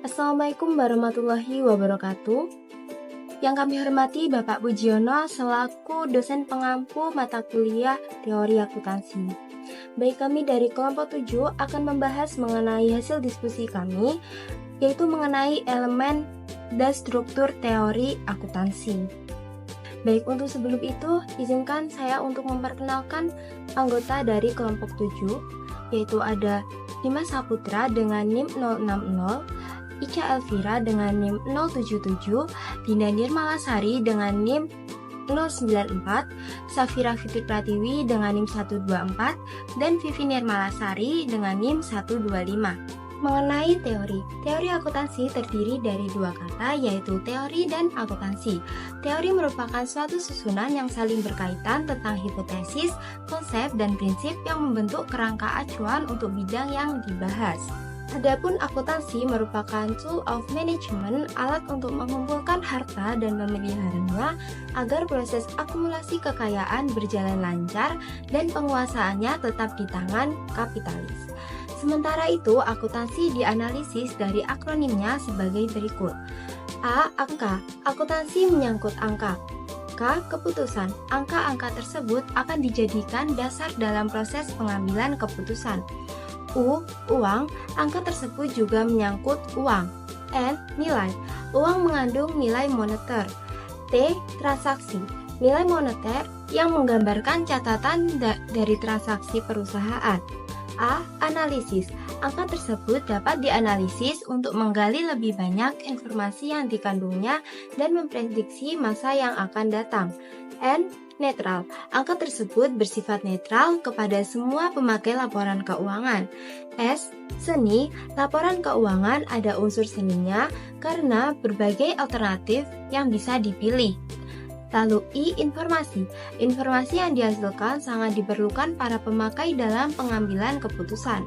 Assalamualaikum warahmatullahi wabarakatuh. Yang kami hormati Bapak Pujiono selaku dosen pengampu mata kuliah teori akuntansi. Baik, kami dari kelompok 7 akan membahas mengenai hasil diskusi kami, yaitu mengenai elemen dan struktur teori akuntansi. Baik, untuk sebelum itu, izinkan saya untuk memperkenalkan anggota dari kelompok 7, yaitu ada Dimas Saputra dengan NIM 060, Ica Elvira dengan NIM 077, Dinda Nirmalasari dengan NIM 094, Safira Fitri Pratiwi dengan NIM 124, dan Vivi Nirmalasari dengan NIM 125. Mengenai teori akuntansi terdiri dari dua kata, yaitu teori dan akuntansi. Teori merupakan suatu susunan yang saling berkaitan tentang hipotesis, konsep, dan prinsip yang membentuk kerangka acuan untuk bidang yang dibahas. Adapun akuntansi merupakan tool of management, alat untuk mengumpulkan harta dan memeliharanya agar proses akumulasi kekayaan berjalan lancar dan penguasaannya tetap di tangan kapitalis. Sementara itu, akuntansi dianalisis dari akronimnya sebagai berikut. A. Angka. Akuntansi menyangkut angka. K. Keputusan. Angka-angka tersebut akan dijadikan dasar dalam proses pengambilan keputusan. U. Uang. Angka tersebut juga menyangkut uang. N. Nilai. Uang mengandung nilai moneter. T. Transaksi. Nilai moneter yang menggambarkan catatan dari transaksi perusahaan. A. Analisis. Angka tersebut dapat dianalisis untuk menggali lebih banyak informasi yang dikandungnya dan memprediksi masa yang akan datang. N. Netral. Angka tersebut bersifat netral kepada semua pemakai laporan keuangan. S. Seni. Laporan keuangan ada unsur seninya karena berbagai alternatif yang bisa dipilih. Lalu I. Informasi. Informasi yang dihasilkan sangat diperlukan para pemakai dalam pengambilan keputusan.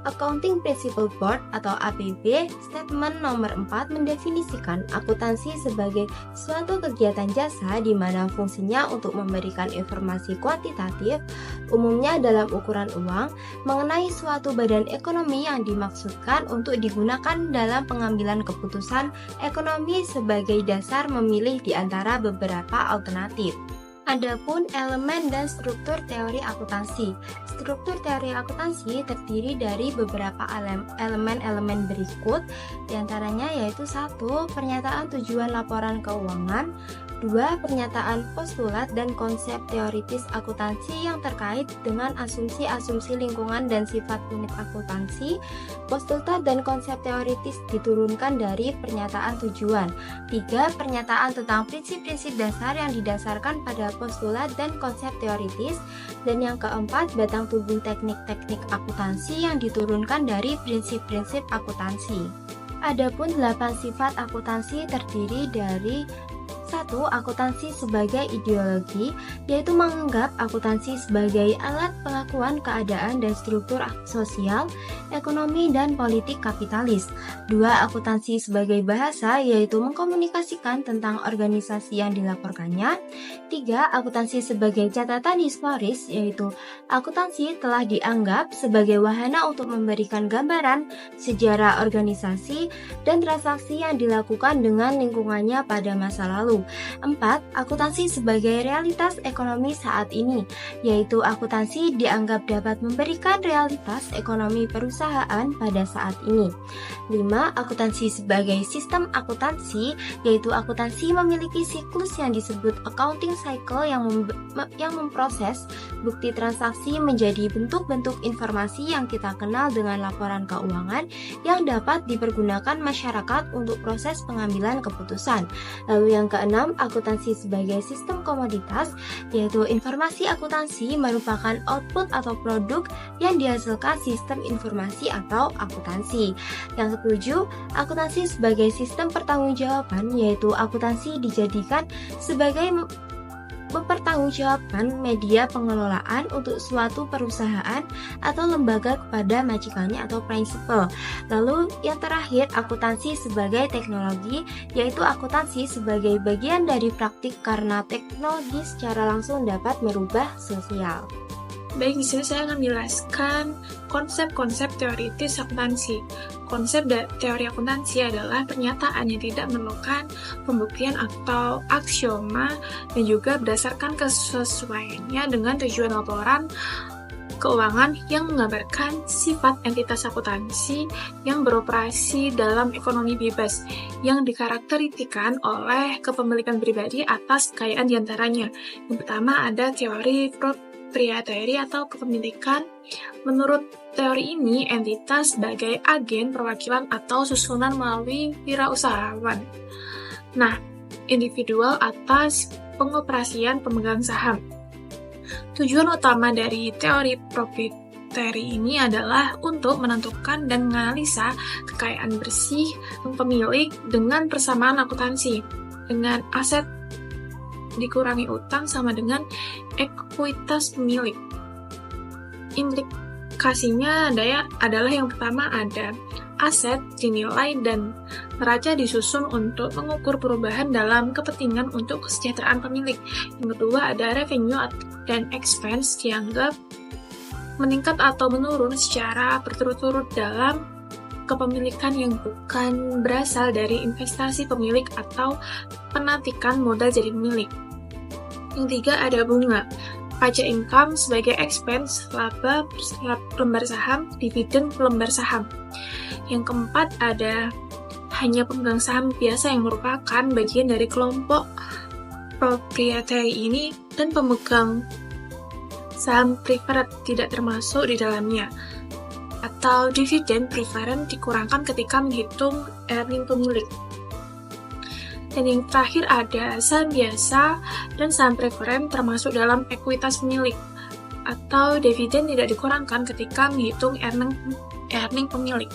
Accounting Principles Board atau APB Statement nomor 4 mendefinisikan akuntansi sebagai suatu kegiatan jasa di mana fungsinya untuk memberikan informasi kuantitatif, umumnya dalam ukuran uang, mengenai suatu badan ekonomi yang dimaksudkan untuk digunakan dalam pengambilan keputusan ekonomi sebagai dasar memilih di antara beberapa alternatif. Adapun elemen dan struktur teori akuntansi. Struktur teori akuntansi terdiri dari beberapa elemen-elemen berikut, diantaranya yaitu 1. Pernyataan tujuan laporan keuangan. 2. Pernyataan postulat dan konsep teoritis akuntansi yang terkait dengan asumsi-asumsi lingkungan dan sifat unit akuntansi. Postulat dan konsep teoritis diturunkan dari pernyataan tujuan. 3. Pernyataan tentang prinsip-prinsip dasar yang didasarkan pada postulat dan konsep teoritis. Dan yang keempat, batang tubuh teknik-teknik akuntansi yang diturunkan dari prinsip-prinsip akuntansi. Adapun 8 sifat akuntansi terdiri dari 1. Akuntansi sebagai ideologi, yaitu menganggap akuntansi sebagai alat pengakuan keadaan dan struktur sosial, ekonomi, dan politik kapitalis. 2. Akuntansi sebagai bahasa, yaitu mengkomunikasikan tentang organisasi yang dilaporkannya. 3. Akuntansi sebagai catatan historis, yaitu akuntansi telah dianggap sebagai wahana untuk memberikan gambaran sejarah organisasi dan transaksi yang dilakukan dengan lingkungannya pada masa lalu. 4. Akuntansi sebagai realitas ekonomi saat ini, yaitu akuntansi dianggap dapat memberikan realitas ekonomi perusahaan pada saat ini. 5. Akuntansi sebagai sistem akuntansi, yaitu akuntansi memiliki siklus yang disebut accounting cycle yang memproses bukti transaksi menjadi bentuk-bentuk informasi yang kita kenal dengan laporan keuangan yang dapat dipergunakan masyarakat untuk proses pengambilan keputusan. Lalu yang keenam, akuntansi sebagai sistem komoditas, yaitu informasi akuntansi merupakan output atau produk yang dihasilkan sistem informasi atau akuntansi. Yang ketujuh, akuntansi sebagai sistem pertanggungjawaban, yaitu akuntansi dijadikan sebagai mempertanggungjawabkan media pengelolaan untuk suatu perusahaan atau lembaga kepada majikannya atau prinsipal. Lalu yang terakhir, akuntansi sebagai teknologi, yaitu akuntansi sebagai bagian dari praktik karena teknologi secara langsung dapat merubah sosial. Baik, di sini saya akan menjelaskan konsep-konsep teoritis akuntansi. Konsep teori akuntansi adalah pernyataan yang tidak memerlukan pembuktian atau aksioma dan juga berdasarkan kesesuaiannya dengan tujuan laporan keuangan yang menggambarkan sifat entitas akuntansi yang beroperasi dalam ekonomi bebas yang dikarakteristikan oleh kepemilikan pribadi atas kekayaan diantaranya. Yang pertama ada teori proprietary atau kepemilikan. Menurut teori ini, entitas sebagai agen perwakilan atau susunan melalui wirausahawan. Nah, individual atas pengoperasian pemegang saham. Tujuan utama dari teori proprietary ini adalah untuk menentukan dan menganalisa kekayaan bersih pemilik dengan persamaan akuntansi, dengan aset dikurangi utang sama dengan ekuitas pemilik. Implikasinya adalah yang pertama ada aset dinilai dan neraca disusun untuk mengukur perubahan dalam kepentingan untuk kesejahteraan pemilik. Yang kedua ada revenue dan expense dianggap meningkat atau menurun secara berturut-turut dalam kepemilikan yang bukan berasal dari investasi pemilik atau penatikan modal jadi pemilik. Yang tiga ada bunga. Pajak income sebagai expense, laba lembar saham, dividen lembar saham. Yang keempat ada hanya pemegang saham biasa yang merupakan bagian dari kelompok proprietary ini dan pemegang saham preferred tidak termasuk di dalamnya. Atau dividen preferred dikurangkan ketika menghitung earning pemilik. Dan yang terakhir ada saham biasa dan saham preferred termasuk dalam ekuitas pemilik. Atau dividen tidak dikurangkan ketika menghitung earning pemilik.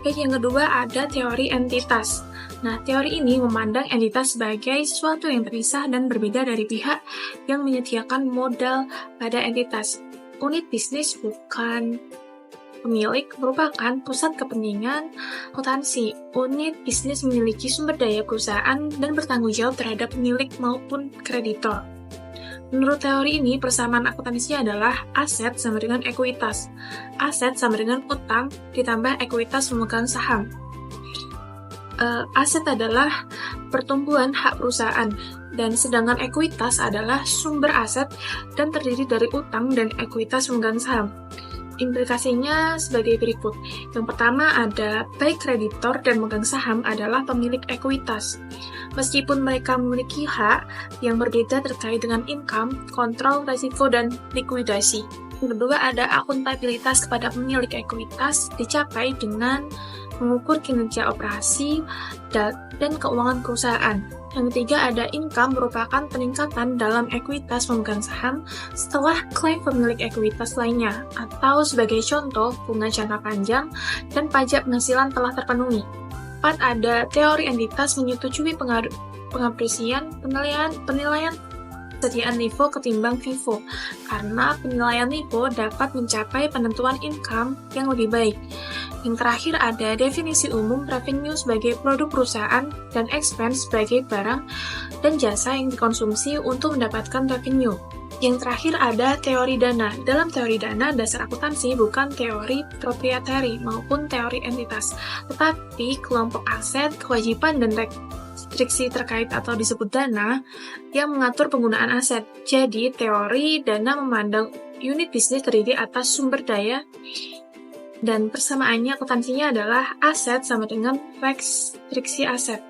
Yang kedua ada teori entitas. Nah, teori ini memandang entitas sebagai sesuatu yang terpisah dan berbeda dari pihak yang menyediakan modal pada entitas. Unit bisnis bukan pemilik merupakan pusat kepentingan akuntansi. Unit bisnis memiliki sumber daya perusahaan dan bertanggung jawab terhadap pemilik maupun kreditor. Menurut teori ini, persamaan akuntansi adalah aset sama dengan ekuitas. Aset sama dengan utang ditambah ekuitas pemegang saham. Aset adalah pertumbuhan hak perusahaan, dan sedangkan ekuitas adalah sumber aset dan terdiri dari utang dan ekuitas pemegang saham. Implikasinya sebagai berikut. Yang pertama ada baik kreditor dan pemegang saham adalah pemilik ekuitas. Meskipun mereka memiliki hak yang berbeda terkait dengan income, kontrol, risiko, dan likuidasi. Yang kedua ada akuntabilitas kepada pemilik ekuitas dicapai dengan mengukur kinerja operasi dan keuangan perusahaan. Yang ketiga ada income merupakan peningkatan dalam ekuitas pemegang saham setelah klaim pemilik ekuitas lainnya, atau sebagai contoh bunga jangka panjang dan pajak penghasilan telah terpenuhi. 4. Ada teori entitas menyetujui pengapresian penilaian kesediaan LIFO ketimbang FIFO, karena penilaian LIFO dapat mencapai penentuan income yang lebih baik. Yang terakhir ada definisi umum revenue sebagai produk perusahaan dan expense sebagai barang dan jasa yang dikonsumsi untuk mendapatkan revenue. Yang terakhir ada teori dana. Dalam teori dana, dasar akuntansi bukan teori proprietary maupun teori entitas, tetapi kelompok aset, kewajiban, dan restriksi terkait atau disebut dana yang mengatur penggunaan aset. Jadi, teori dana memandang unit bisnis terdiri atas sumber daya dan persamaannya akuntansinya adalah aset sama dengan restriksi aset.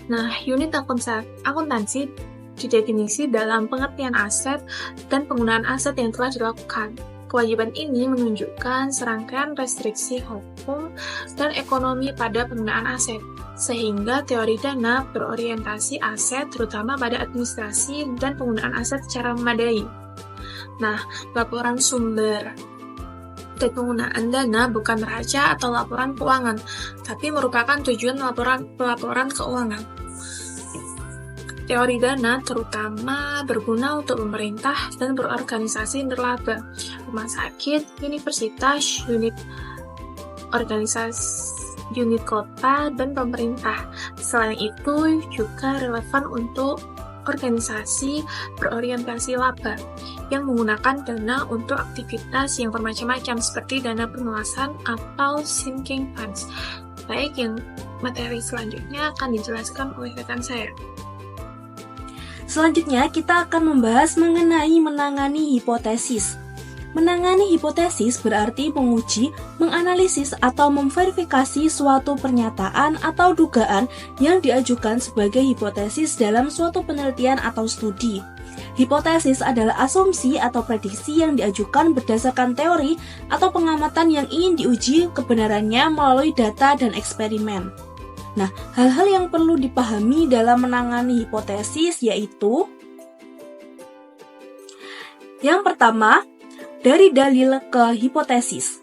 Nah, unit akuntansi didefinisi dalam pengertian aset dan penggunaan aset yang telah dilakukan. Kewajiban ini menunjukkan serangkaian restriksi hukum dan ekonomi pada penggunaan aset, sehingga teori dana berorientasi aset terutama pada administrasi dan penggunaan aset secara memadai. Nah, laporan sumber dan penggunaan dana bukan neraca atau laporan keuangan, tapi merupakan tujuan pelaporan keuangan. Teori dana terutama berguna untuk pemerintah dan berorganisasi nirlaba, rumah sakit, universitas, unit organisasi, unit kota, dan pemerintah. Selain itu juga relevan untuk organisasi berorientasi laba yang menggunakan dana untuk aktivitas yang bermacam-macam seperti dana perluasan atau sinking funds. Baik, yang materi selanjutnya akan dijelaskan oleh rekan saya. Selanjutnya, kita akan membahas mengenai menangani hipotesis. Menangani hipotesis berarti menguji, menganalisis, atau memverifikasi suatu pernyataan atau dugaan yang diajukan sebagai hipotesis dalam suatu penelitian atau studi. Hipotesis adalah asumsi atau prediksi yang diajukan berdasarkan teori atau pengamatan yang ingin diuji kebenarannya melalui data dan eksperimen. Nah, hal-hal yang perlu dipahami dalam menangani hipotesis yaitu: yang pertama, dari dalil ke hipotesis.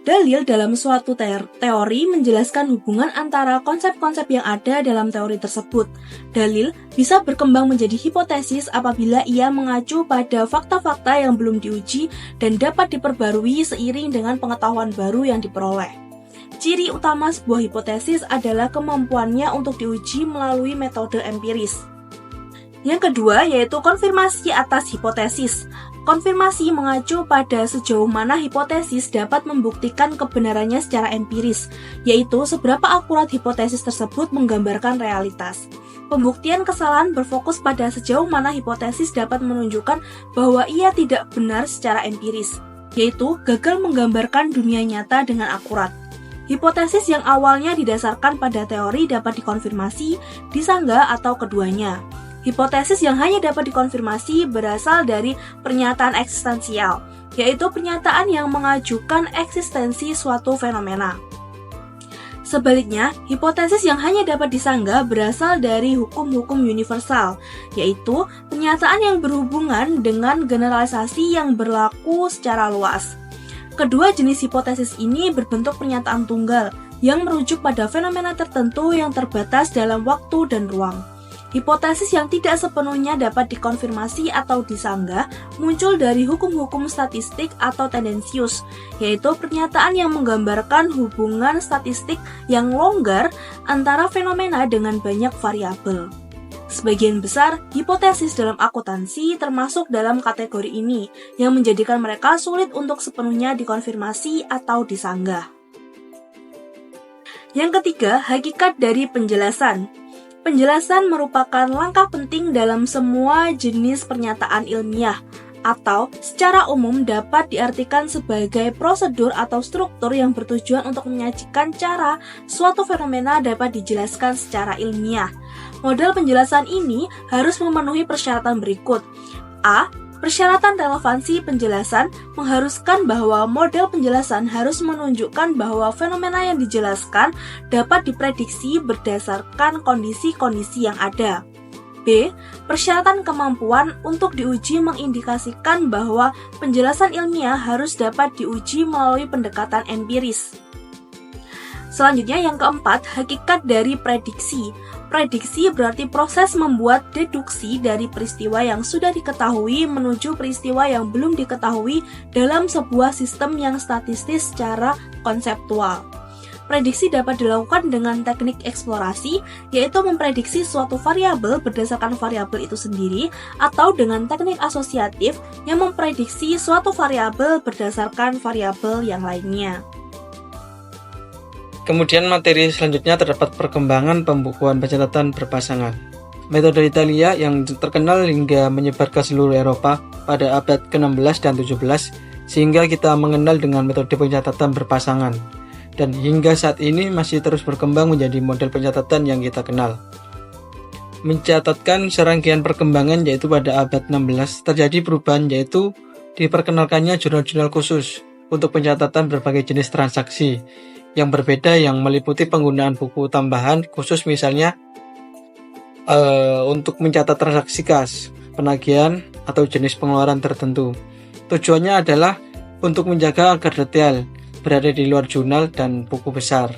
Dalil dalam suatu teori menjelaskan hubungan antara konsep-konsep yang ada dalam teori tersebut. Dalil bisa berkembang menjadi hipotesis apabila ia mengacu pada fakta-fakta yang belum diuji dan dapat diperbarui seiring dengan pengetahuan baru yang diperoleh. Ciri utama sebuah hipotesis adalah kemampuannya untuk diuji melalui metode empiris. Yang kedua yaitu konfirmasi atas hipotesis. Konfirmasi mengacu pada sejauh mana hipotesis dapat membuktikan kebenarannya secara empiris, yaitu seberapa akurat hipotesis tersebut menggambarkan realitas. Pembuktian kesalahan berfokus pada sejauh mana hipotesis dapat menunjukkan bahwa ia tidak benar secara empiris, yaitu gagal menggambarkan dunia nyata dengan akurat. Hipotesis yang awalnya didasarkan pada teori dapat dikonfirmasi, disanggah, atau keduanya. Hipotesis yang hanya dapat dikonfirmasi berasal dari pernyataan eksistensial, yaitu pernyataan yang mengajukan eksistensi suatu fenomena. Sebaliknya, hipotesis yang hanya dapat disanggah berasal dari hukum-hukum universal, yaitu pernyataan yang berhubungan dengan generalisasi yang berlaku secara luas. Kedua jenis hipotesis ini berbentuk pernyataan tunggal yang merujuk pada fenomena tertentu yang terbatas dalam waktu dan ruang. Hipotesis yang tidak sepenuhnya dapat dikonfirmasi atau disanggah muncul dari hukum-hukum statistik atau tendensius, yaitu pernyataan yang menggambarkan hubungan statistik yang longgar antara fenomena dengan banyak variabel. Sebagian besar hipotesis dalam akuntansi termasuk dalam kategori ini, yang menjadikan mereka sulit untuk sepenuhnya dikonfirmasi atau disanggah. Yang ketiga, hakikat dari penjelasan. Penjelasan merupakan langkah penting dalam semua jenis pernyataan ilmiah, atau secara umum dapat diartikan sebagai prosedur atau struktur yang bertujuan untuk menyajikan cara suatu fenomena dapat dijelaskan secara ilmiah. Model penjelasan ini harus memenuhi persyaratan berikut. A. Persyaratan relevansi penjelasan mengharuskan bahwa model penjelasan harus menunjukkan bahwa fenomena yang dijelaskan dapat diprediksi berdasarkan kondisi-kondisi yang ada. B. Persyaratan kemampuan untuk diuji mengindikasikan bahwa penjelasan ilmiah harus dapat diuji melalui pendekatan empiris. Selanjutnya yang keempat, hakikat dari prediksi. Prediksi berarti proses membuat deduksi dari peristiwa yang sudah diketahui menuju peristiwa yang belum diketahui dalam sebuah sistem yang statistis secara konseptual. Prediksi dapat dilakukan dengan teknik eksplorasi, yaitu memprediksi suatu variabel berdasarkan variabel itu sendiri, atau dengan teknik asosiatif yang memprediksi suatu variabel berdasarkan variabel yang lainnya. Kemudian materi selanjutnya terdapat perkembangan pembukuan pencatatan berpasangan. Metode Italia yang terkenal hingga menyebar ke seluruh Eropa pada abad ke-16 dan 17, sehingga kita mengenal dengan metode pencatatan berpasangan. Dan hingga saat ini masih terus berkembang menjadi model pencatatan yang kita kenal. Mencatatkan serangkaian perkembangan yaitu pada abad 16 terjadi perubahan, yaitu diperkenalkannya jurnal-jurnal khusus untuk pencatatan berbagai jenis transaksi yang berbeda yang meliputi penggunaan buku tambahan khusus, misalnya untuk mencatat transaksi kas, penagihan, atau jenis pengeluaran tertentu. Tujuannya adalah untuk menjaga agar detail berada di luar jurnal dan buku besar,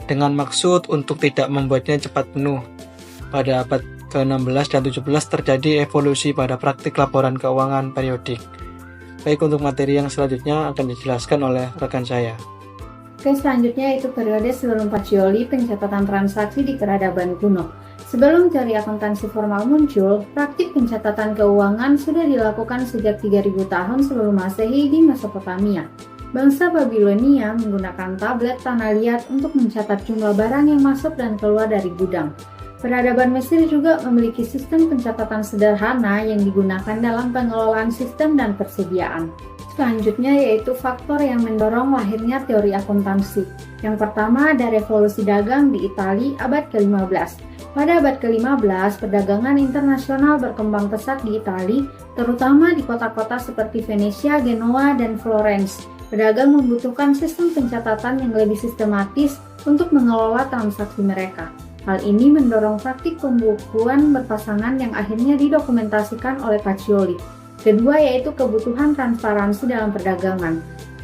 dengan maksud untuk tidak membuatnya cepat penuh. Pada abad ke-16 dan 17 terjadi evolusi pada praktik laporan keuangan periodik. Baik, untuk materi yang selanjutnya akan dijelaskan oleh rekan saya. Oke, selanjutnya itu periode sebelum Pacioli, pencatatan transaksi di peradaban kuno. Sebelum teori akuntansi formal muncul, praktik pencatatan keuangan sudah dilakukan sejak 3000 tahun sebelum Masehi di Mesopotamia. Bangsa Babilonia menggunakan tablet tanah liat untuk mencatat jumlah barang yang masuk dan keluar dari gudang. Peradaban Mesir juga memiliki sistem pencatatan sederhana yang digunakan dalam pengelolaan sistem dan persediaan. Selanjutnya yaitu faktor yang mendorong lahirnya teori akuntansi. Yang pertama ada revolusi dagang di Italia abad ke-15. Pada abad ke-15, perdagangan internasional berkembang pesat di Italia, terutama di kota-kota seperti Venesia, Genoa, dan Florence. Pedagang membutuhkan sistem pencatatan yang lebih sistematis untuk mengelola transaksi mereka. Hal ini mendorong praktik pembukuan berpasangan yang akhirnya didokumentasikan oleh Pacioli. Kedua yaitu kebutuhan transparansi dalam perdagangan.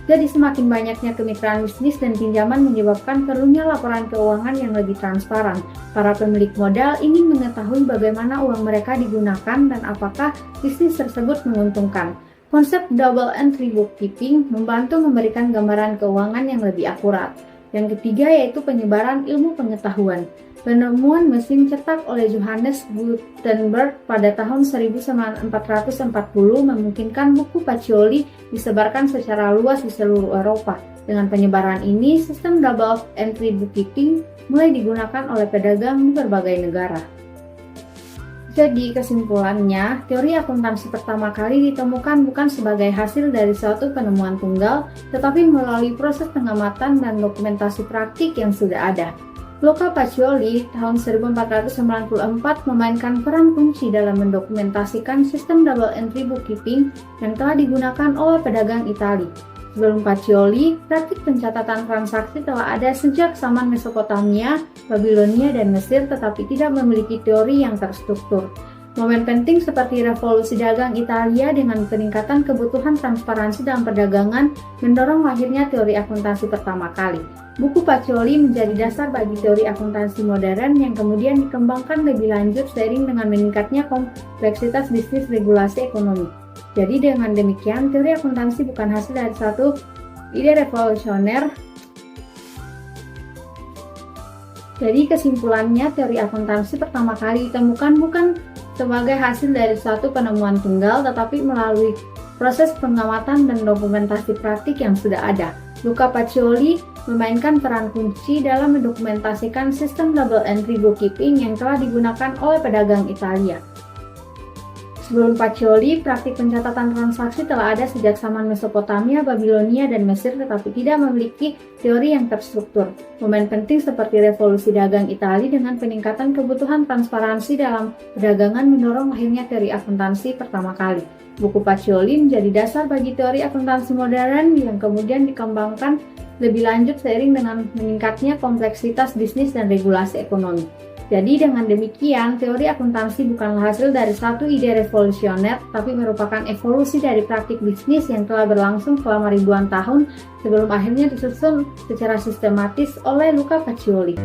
Jadi semakin banyaknya kemitraan bisnis dan pinjaman menyebabkan perlunya laporan keuangan yang lebih transparan. Para pemilik modal ingin mengetahui bagaimana uang mereka digunakan dan apakah bisnis tersebut menguntungkan. Konsep double entry bookkeeping membantu memberikan gambaran keuangan yang lebih akurat. Yang ketiga yaitu penyebaran ilmu pengetahuan. Penemuan mesin cetak oleh Johannes Gutenberg pada tahun 1440 memungkinkan buku Pacioli disebarkan secara luas di seluruh Eropa. Dengan penyebaran ini, sistem double entry bookkeeping mulai digunakan oleh pedagang di berbagai negara. Jadi kesimpulannya, teori akuntansi pertama kali ditemukan bukan sebagai hasil dari suatu penemuan tunggal, tetapi melalui proses pengamatan dan dokumentasi praktik yang sudah ada. Luca Pacioli tahun 1494 memainkan peran kunci dalam mendokumentasikan sistem double entry bookkeeping yang telah digunakan oleh pedagang Italia. Sebelum Pacioli, praktik pencatatan transaksi telah ada sejak zaman Mesopotamia, Babilonia, dan Mesir tetapi tidak memiliki teori yang terstruktur. Momen penting seperti revolusi dagang Italia dengan peningkatan kebutuhan transparansi dalam perdagangan mendorong lahirnya teori akuntansi pertama kali. Buku Pacioli menjadi dasar bagi teori akuntansi modern yang kemudian dikembangkan lebih lanjut seiring dengan meningkatnya kompleksitas bisnis regulasi ekonomi. Jadi dengan demikian, teori akuntansi bukan hasil dari satu ide revolusioner. Jadi kesimpulannya, teori akuntansi pertama kali ditemukan bukan sebagai hasil dari suatu penemuan tunggal, tetapi melalui proses pengamatan dan dokumentasi praktik yang sudah ada. Luca Pacioli memainkan peran kunci dalam mendokumentasikan sistem double entry bookkeeping yang telah digunakan oleh pedagang Italia. Sebelum Pacioli, praktik pencatatan transaksi telah ada sejak zaman Mesopotamia, Babilonia, dan Mesir tetapi tidak memiliki teori yang terstruktur. Momen penting seperti revolusi dagang Italia dengan peningkatan kebutuhan transparansi dalam perdagangan mendorong lahirnya teori akuntansi pertama kali. Buku Pacioli menjadi dasar bagi teori akuntansi modern yang kemudian dikembangkan lebih lanjut seiring dengan meningkatnya kompleksitas bisnis dan regulasi ekonomi. Jadi dengan demikian, teori akuntansi bukanlah hasil dari satu ide revolusioner, tapi merupakan evolusi dari praktik bisnis yang telah berlangsung selama ribuan tahun sebelum akhirnya disusun secara sistematis oleh Luca Pacioli.